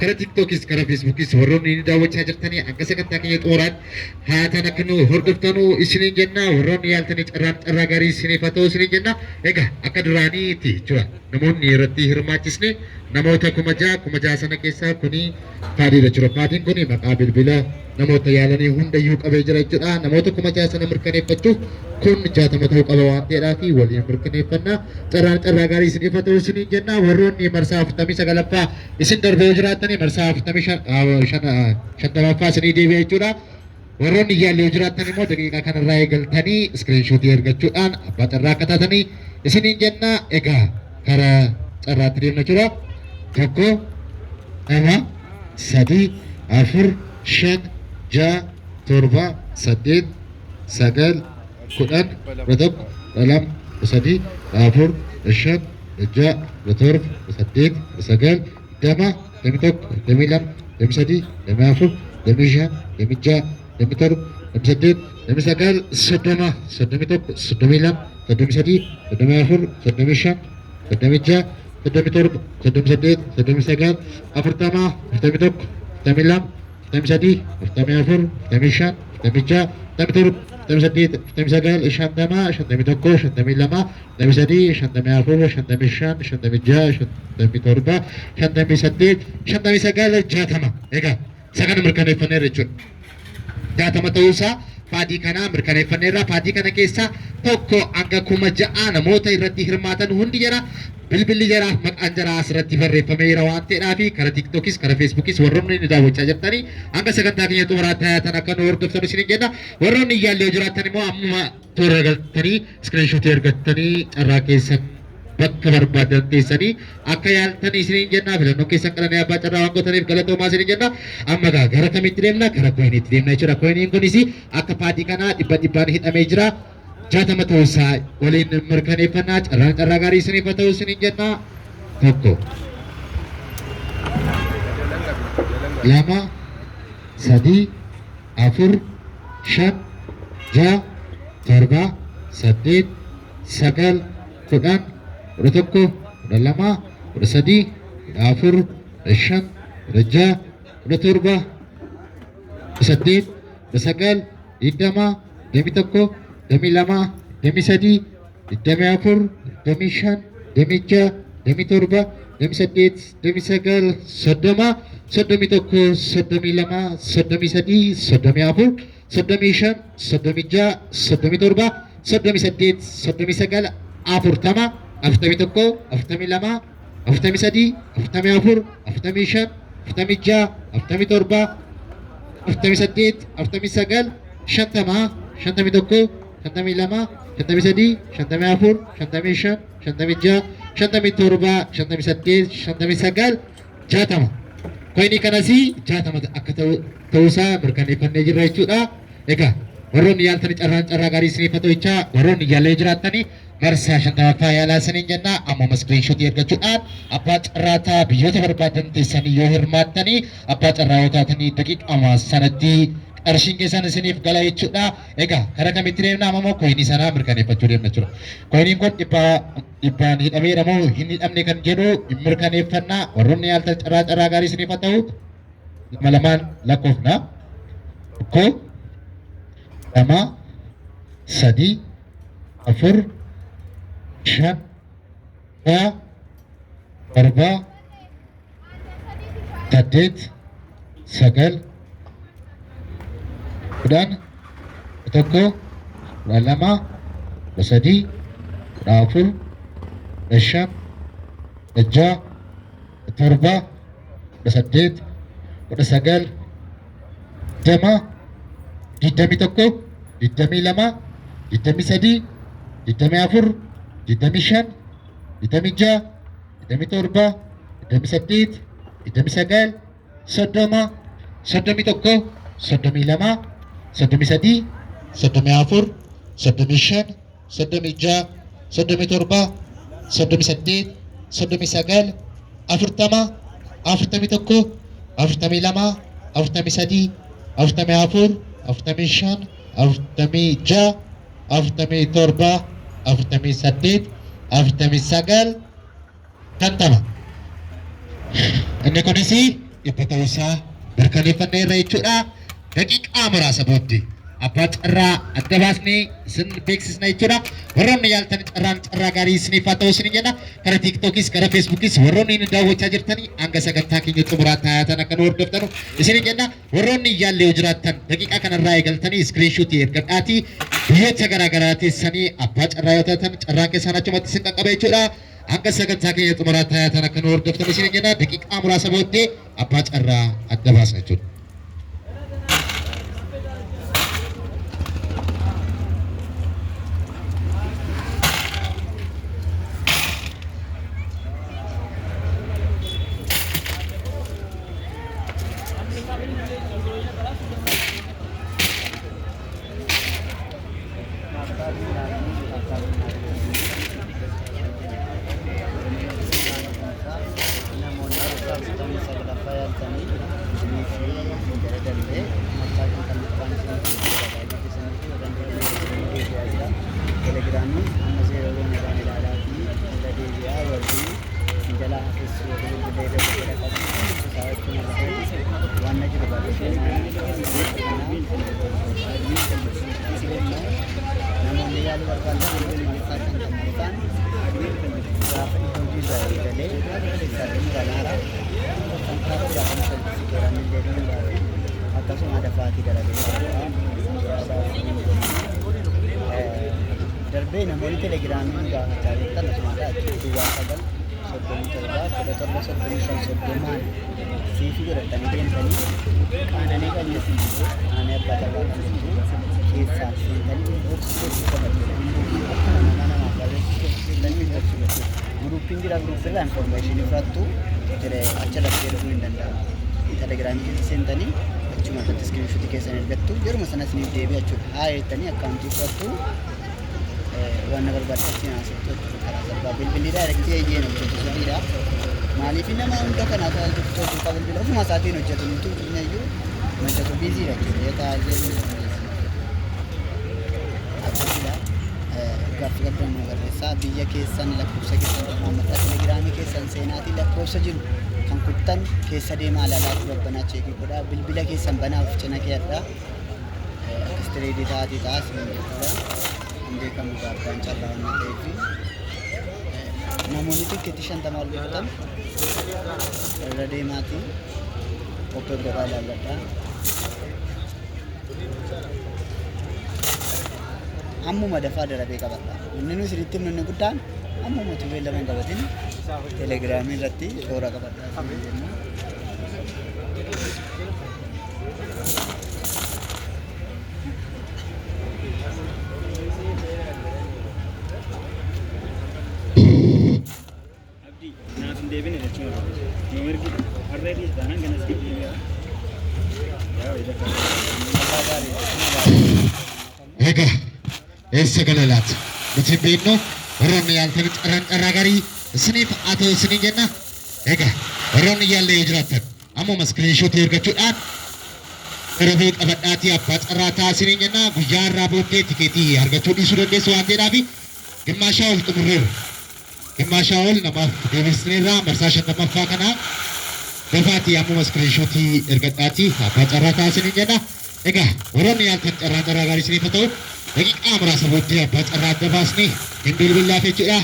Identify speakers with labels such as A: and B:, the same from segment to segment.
A: kara tiktokis kara facebookis warroonni ni daawwachaa jirtanii akka sagantaa keenya xumuraan haatan akka nu hordoftanuu isiniin jenna warroonni yaaltanii carraa gaarii isiniif haa ta'u isiniin jenna egaa akka duraaniiti jechuudha namoonni irratti hirmaachisne namoota kuma ja'a sana keessaa kuni paadiidha jechuudha paadiin kuni maqaa bilbila namoota yaalanii hundayyuu qabee jira jechuudha namoota kuma ja'a sana mirkaneeffachuuf kun 60 ta'uu qaba waan ta'eedhaa fi waliin mirkaneeffannaa carraa gaarii isiniif haa ta'u isiniin jenna warroonni marsaa 49ffaa isin darbee jiraatanii marsaa 55ffaa isinii deebi'ee jechuudha warroonni yaallee jiraatan immoo daqiiqaa kanarraa eegaltanii iskiriinshotii ergachuudhaan abbaa carraa akka taatanii isiniin jenna egaa karaa carraatti deemna jechuudha tokko lama sadii afur shan ja'a torba saddeet sagal kudhan kudha tokko kudha lama kudha sadii kudha afur kudha shan kudha ja'a kudha torba kudha saddeet kudha sagal digdama digdamii tokko digdamii lama digdamii sadii digdamii afur digdamii shan digdamii ja'a digdamii torba digdamii saddeet digdamii sagal soddoma soddomii tokko soddomii lama soddomii sadii soddomii afur soddomii shan soddomii ja'a soddomii torba soddomii saddeet soddomii sagal afurtama afurtamii tokko afurtamii lama afurtamii sadii afurtamii afur afurtamii shan afurtamii ja'a afurtamii torba afurtamii saddeet afurtamii sagal shantama shantamii tokko shantamii lama shantamii sadii shantamii afur shantamii shan shantamii ja'a shantamii torba shantamii saddeet shantamii sagal jaatama egaa sagan mirkaneeffanneerra jechuudha jaatama ta'uusaa paadii kanaa mirkaneeffanneerra paadii kana keessaa tokko hanga kuma ja'a namoota irratti hirmaatan hundi jira bilbilli jira maqaan jira asirratti barreeffameera waan ta'eedhaa fi kara tiktokis kara feesbuukis warroonni ni daawwachaa jirtanii hanga sagantaa keenya xumuraatti hayatan akka nu hordoftan isiniin jenna warroonni yaallee jiraatan immoo amma toora galtanii iskiriinshotii ergattanii carraa keessan bakka barbaadan teessanii akka yaaltan isiniin jenna filannoo keessan qalanii abbaa carraa waan gootaniif galatoomaa isiniin jenna amma gara kamitti deemna kara koyiniitti deemna jechuudha koyiniin kunis akka paadii kanaa dhibbaan hidhamee jira jaatama ta'uusaa waliin mirkaneeffannaa carraa gaarii isiniif haa ta'u isiniin jenna tokko lama sadii afur shan ja'a torba saddeet sagal kudhan kudha tokko kudha lama kudha sadii kudha afur kudha shan kudha ja'a kudha torba kudha saddeet kudha sagal digdama digdamii tokko digdamii lama digdamii sadii digdamii afur digdamii shan digdamii ja'a digdamii torba digdamii saddeet digdamii sagal soddoma soddomii tokko soddomii lama soddomii sadii soddomii afur soddomii shan soddomii ja'a soddomii torba soddomii saddeet soddomii sagal afurtama afurtamii tokko afurtamii lama afurtamii sadii afurtamii afur afurtamii shan afurtamii ja'a afurtamii torba afurtamii saddeet afurtamii sagal shantama shantamii tokko shantamii lama shantamii sadii shantamii afur shantamii shan shantamii ja'a shantamii torba shantamii saddeet shantamii sagal jaatama koyinii kanas jaatama akka ta'uusaa mirkaneeffannee jirra jechuudha egaa warroonni yaaltanii carraa gaarii isiniif haa ta'u jechaa warroonni yaallee jiraattanii marsaa 50ffaa yaalaa isiniin jenna amma iskiriinshotii ergachuudhaan abbaa carraataa biyyoota barbaadan teessanii yoo hirmaattanii abbaa carraa yoo taatanii daqiiqama sanatti qarshiin keessan isiniif gala jechuudha egaa karaa kamitti deemna ammoo koyinii sanaa mirkaneeffachuu deemna jechuudha koyiniin kun dhibbaan hidhameera moo hin hidhamne kan jedhu mirkaneeffannaa warroonni yaaltan carraa gaarii isiniif haa ta'u lamaan lakkoofna tokko lama sadii afur shan ja'a torba saddeet sagal kudhan tokko kudha lama kudha sadii kudha afur kudha shan kudha ja'a kudha torba kudha saddeet kudha sagal digdamii tokko digdamii lama digdamii sadii digdamii afur digdamii shan digdamii ja'a digdamii torba digdamii saddeet digdamii sagal soddoma soddomii tokko soddomii lama soddomii sadii soddomii afur soddomii shan soddomii ja'a soddomii torba soddomii saddeet soddomii sagal afurtama afurtamii tokko afurtamii lama afurtamii sadii afurtamii afur afurtamii shan afurtamii ja'a afurtamii torba afurtamii saddeet afurtamii sagal shantama inni kunis ittita'uusaa mirkaneeffanneerra jechuudha. Daqiiqaa muraasa booddee abbaa carraa adda baasnee isin beeksisna jechuudha. Warroonni yaaltan carraa gaarii isiniif haa ta'u isiniin jenna. Karaa tiiktookis karaa feesbuukis warroonni inni daawwachaa jirtanii hanga sagantaa keenya xumuraa taa'atan akka nu hordoftanu isiniin jenna. Warroonni yaallee yoo jiraattan daqiiqaa kanarraa eegaltanii iskiriinshuutii ergadhaatii biyyoota garaagaraa teessanii abbaa carraa yoo taatan carraan keessaan achumatti isin qaqqaba jechuudha. Hanga sagantaa keenya xumuraa taa'atan akka nu hordoftanu isiniin jenna. Daqiiqaa muraasa booddee abbaa carraa adda baasna jechuudha.
B: Darbee namoonni telegiraamiin gaafachaa jirtan asumaadha achitti waa sagal 37 siifi godhatanii deemtanii qaananii qalleessin jiru qaananii abbaa taphaa qalleessu keessaa seentanii boksii qabatanii akkuma namaaf barreessu seentanii boksii guruupiin jira guruupirraa infoormeeshinii fudhattu acha laftee dhufuu hin danda'amu telegiraamii keessa seentanii achuma irratti iskiriinshuutii keessan ergattu yeruma sana isiniif deebi'a jechuudha haa jettanii akkaawuntii fudhattu wanna barbaachisu naasittu karaa salphaa bilbilli daayirektii eeyyeen hojjetu sirriidha. Maaliif nama hunda kana hojjetu bilbila ofuma isaatiin hojjetu nuti hundiyyuu hojjetu biiziidha jechuudha taa'ee akkasiidha. Gaaffii qabdannu barreessaa biyya keessan lakkoofsa keessan maammataa telegiraamii keessan seenaatii lakkoofsa jiru kan kuttan keessa deemaa alaalaatti babbanaa cheekii godhaa bilbila keessan banaaf cina keeyadhaa akkas tireedii ta'aatii ta'as ni jechuudha. Beekamu gaaffaan carraa waan ta'eef namoonni tikkeetti 50 ol godhatan irra deemaatii okkoo godhaa ilaalladhaa. Ammuma dafaa darabee qabadha. Inni nu isinitti himnu inni guddaan ammuma utuu beellama hin qabatin telegiraamii irratti shoora qabadha.
A: Ega, eessa galalaati? Nuti beeknu warroonni yaaltan carraa gaarii isiniif haa ta'u isiniin jenna. Ega, warroonni yaallee yoo jiraattan ammuma iskiriinshuutii ergachuudhaan darabee qabadhaatii abbaa carraa ta'a isiniin jenna. Guyyaa irraa booddee tikeetii argachuu dhiisuu dandeessu waan ta'eedhaaf gimmaashaa ol xumurreerra. Gimmaashaa ol namaaf deebisneerra marsaa 50ffaa kana dafaatii ammuma iskiriinshuutii ergadhaatii abbaa carraa ta'a isiniin jenna. Egaa warroonni yaaltan carraa gaarii isiniif haa ta'u daqiiqaa muraasa booddee abbaa carraa adda baasnee hin bilbillaaf jechuudha.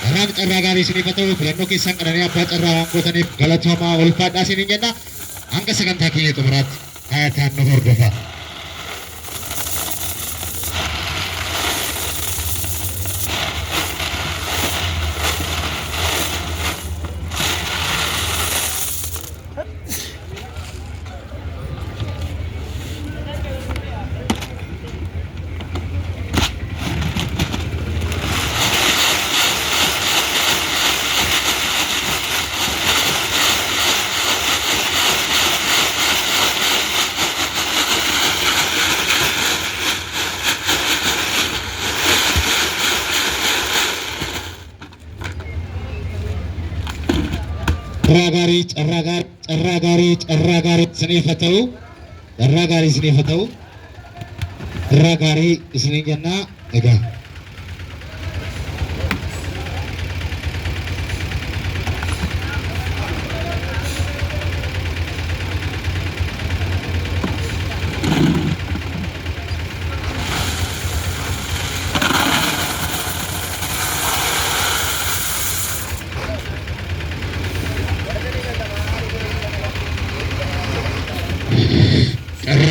A: Carraan carraa gaarii isiniif haa ta'u filannoo keessan qananii abbaa carraa waan gootaniif galatoomaa ulfaadhaa isiniin jenna. Hanga sagantaa keenya xumuraatti taayataan nu hordofaa. carraa gaarii isiniif haa ta'u carraa gaarii isiniin jennaa. Egaa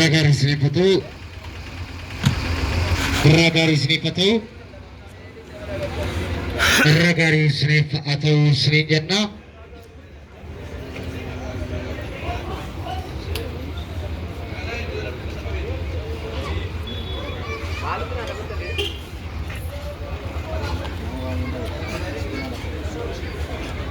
A: Ragari Snipato, Ragari Snipato, Ragari Snipato Srinjana.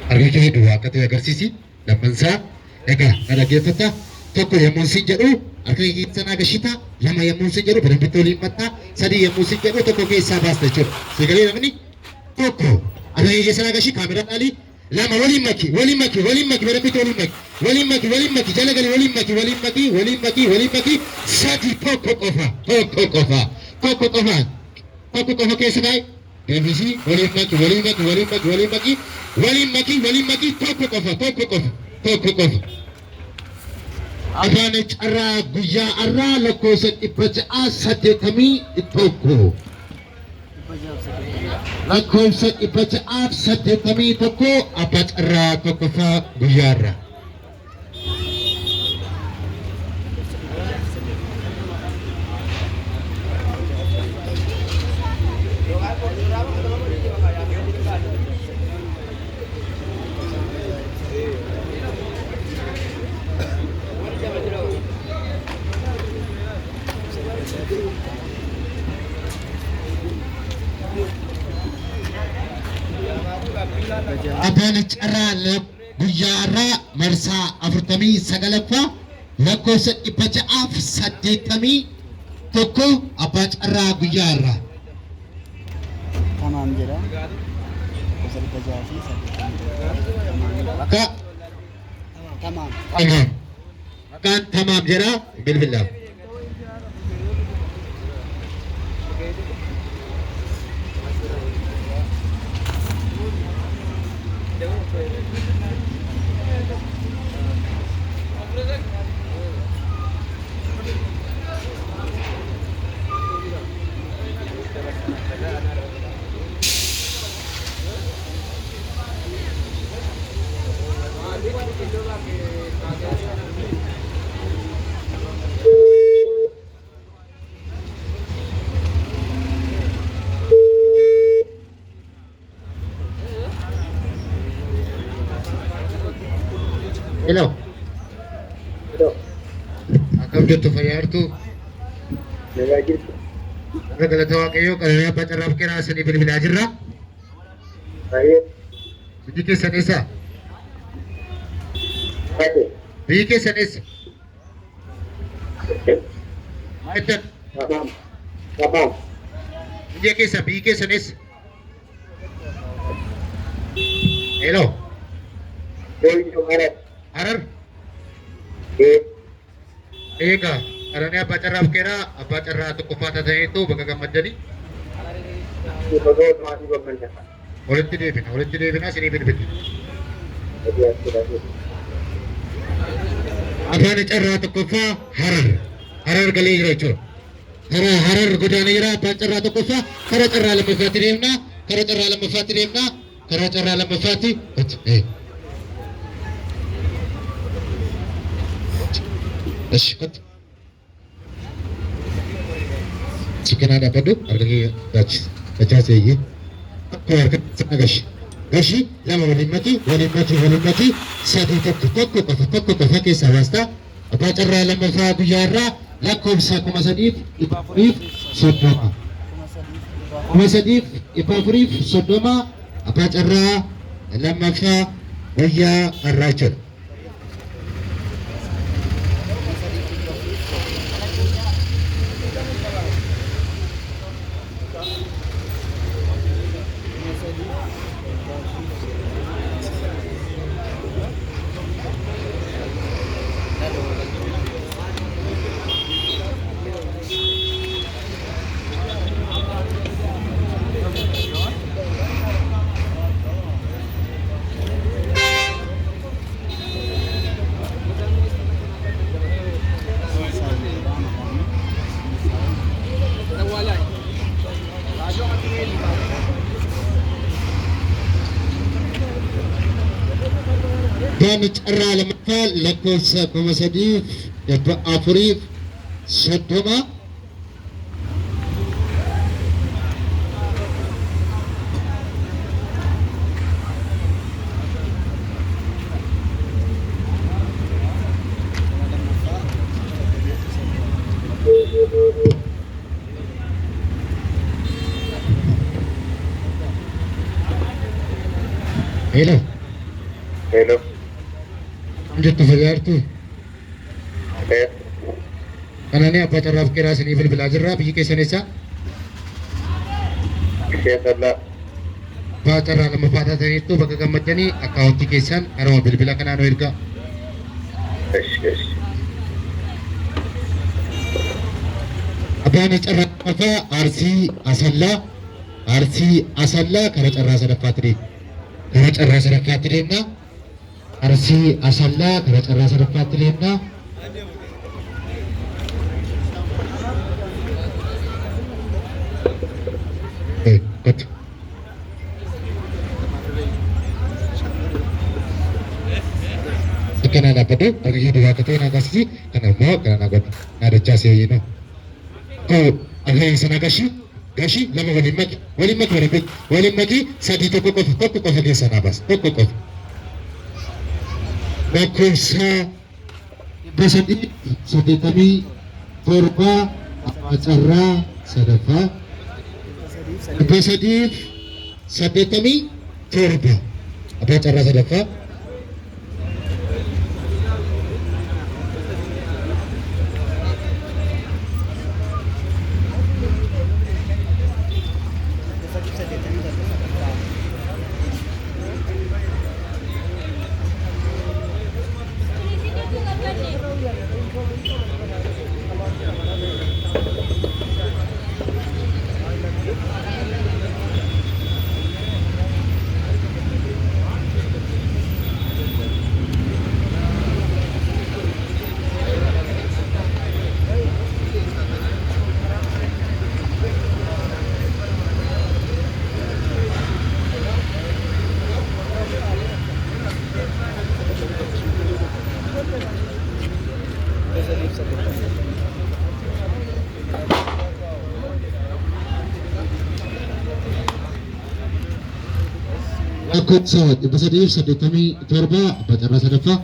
A: Arga kee duwwaa akka ta'e agarsiisi. Lammansaa egaa dhaggeeffata tokko yommuu siin jedhu harka keessan agarsiita. Lama yommuu siin jedhu badambitti waliin maxxaa. Sadii yommuu siin jedhu tokko keessaa baasta jechuudha. Sagalee namni tokko harka keessan agarsiisi kaameraa dhaalii. Lama waliin maki badambitti waliin maki jala gali waliin maki. Sadii tokko qofa keessa baay'ee. Deebisii waliin maki tokko qofa. Afaan carraa guyyaa har'aa lakkoofsa 681 lakkoofsa 681 abbaa carraa tokkoffaa guyyaa har'aa. Abbaan carraa guyyaa har'aa marsaa 49ffaa lakkoofsa 681 abbaa carraa guyyaa har'aa.
B: Tamam jedha.
A: Maqaan tamaam jedha bilbilaa. Hello. Akkam jirtu fayyaartu?
B: Nagaa jirtu.
A: Warra galata waaqayyoo qabeenya abbaa carraaf kennaa isinii bilbilaa jirra.
B: Baay'ee.
A: Biyyi keessan eessa? Biyyi keessan eessa? Maal jettan? Biyya keessan eessa? Hello. Harar? Egaa qaranii abbaa carraaf kennaa abbaa carraa tokkoffaa ta'eetu bakka gammaddanii. Walitti deebina isinii bilbilli. Abbaan carraa tokkoffaa Harar galee jira jechuudha. Harar godaanee jira abbaan carraa tokkoffaa karaa carraa lammaffaatti deemna. Esh, kot. Chicken ada apa tu? Harga baca saja. Aku harga sana gashi. Lama wali mati. Satu tokko ke sawasta. Apa cara lama faham biara? Lakum sakuma sadif ipafurif sodoma. Apa cara lama faham biara arracun? Dan cara lemah lekos pemasadi dapat afurif soddoma Hello.
C: Hello.
A: Anjir fayyartu.
C: Eh,
A: Kanani abbaa carraaf keeraa isinii bilbilaa jirra biyyi keessan eessa?
C: Keessa
A: Abbaa carraa lammaffaa taataniittu bakka gammaddanii akkaawuntii keessan karama bilbila kanaan ergaa.
C: esh.
A: Abbaan carraa lammaffaa Arsii Asallaa kara carraa sadaffaatti deema. Kara carraa sadaffaatti deemna. Arsii Asallaa kara carraa sadaffaatti deemna. Kottu. Kana dhaabbadhu akka ishee dhugaa akka ta'e naa gaasisi kana immoo kana naa godhu naa dachaa seeyyee noo. Koo akka sana gashi lama waliin maki sadii tokko qofa keessa naa baas tokko qofa. Lakkoofsa 387 abbaa carraa sadaffaa 387 abbaa carraa sadaffaa. Lakkoofsa 387 abbaa carraa sadaffaa.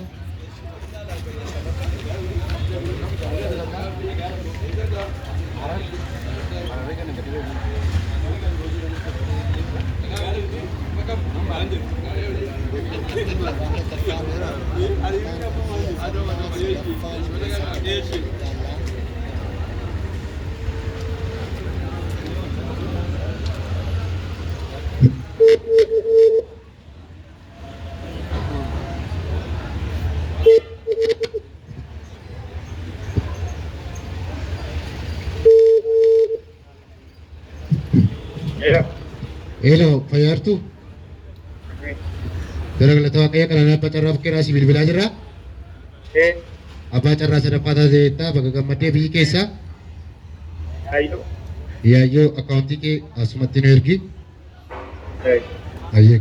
A: Hello, fayyartu. Dargaggoota waaqayyaa kanaan abbaa carraa keeraa si bilbilaa jirra. Abbaa carraa sadaffaa taatee bakka gammaddee biyyi keessa. Yaayyoo akkaawuntii kee asumatti nu ergi. Ayyee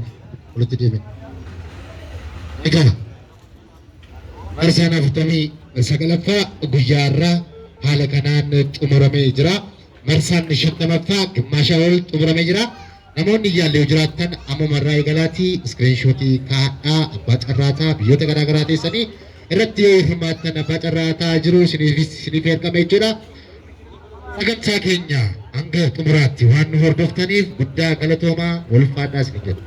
A: walitti deeme. Egaa marsaan 49ffaa guyyaarraa haala kanaan xumuramee jira. Marsaan 50ffaa gimmaashaa ol xumuramee jira. Namoonni iyyaallee jiraattan ammumarraa eegalaatii iskiriinshootii kaa'aa abbaa carraataa biyyoota garaagaraa teessanii irratti yoo hirmaattan abbaa carraataa jiru isiniif ergame jechuudha. Sagantaa keenya hanga xumuraatti waan nu hordoftaniif guddaa galatoomaa wal faadhaa isin jedha.